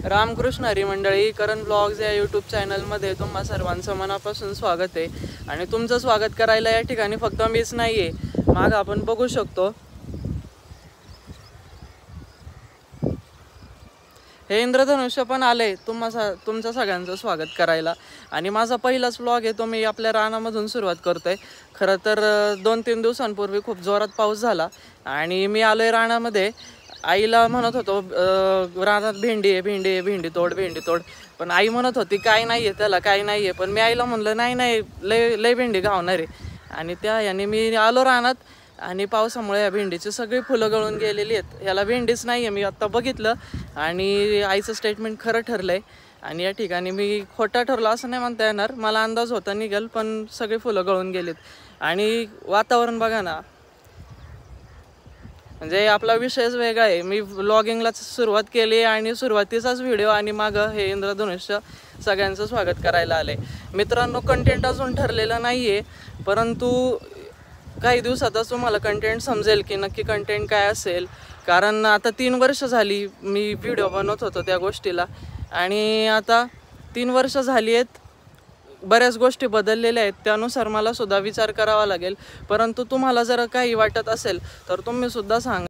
रामकृष्ण हरी मंडळी, करण ब्लॉग्स या यूट्यूब चॅनलमध्ये तुम्हा सर्वांचं मनापासून स्वागत आहे। आणि तुमचं स्वागत करायला या ठिकाणी फक्त मीच नाही आहे, माग आपण बघू शकतो हे इंद्रधनुष्य पण आले तुमचं सगळ्यांचं स्वागत करायला। आणि माझा पहिलाच व्लॉग आहे तो मी आपल्या रानामधून सुरुवात करतोय। खरं तर 2-3 दिवसांपूर्वी खूप जोरात पाऊस झाला आणि मी आलोय रानामध्ये। आईला म्हणत होतो रानात भेंडी आहे, भेंडी आहे, भेंडी तोड, पण आई म्हणत होती काय नाही आहे त्याला, काय नाही आहे। पण मी आईला म्हणलं नाही नाही, लय भेंडी गावणार आहे। आणि त्या याने मी आलो रानात आणि पावसामुळे या भेंडीची सगळी फुलं गळून गेलेली आहेत। याला भेंडीच नाही आहे, मी आत्ता बघितलं आणि आईचं स्टेटमेंट खरं ठरलंय। आणि या ठिकाणी मी खोटा ठरला असं नाही म्हणता येणार, मला अंदाज होता निघेल, पण सगळे फुलं गळून गेलेत। आणि वातावरण बघा ना, म्हणजे आपला विषयच वेगळा आहे। मी व्लॉगिंगला सुरुवात केली आणि सुरुवातीचाच व्हिडिओ आणि मागं हे इंद्रधनुष्य सगळ्यांचं स्वागत करायला आले। मित्रांनो, कंटेंट अजून ठरलेलं नाही आहे, परंतु काही दिवसातच तुम्हाला कंटेंट समजेल की नक्की कंटेंट काय असेल। कारण आता 3 वर्ष झाली मी व्हिडिओ बनवत होतो त्या गोष्टीला, आणि आता 3 वर्ष झाली आहेत, बऱ्याच गोष्टी बदललेल्या आहेत, त्यानुसार मला सुद्धा विचार करावा लागेल। परंतु तुम्हाला जर काही वाटत असेल तर तुम्ही सुद्धा सांगा।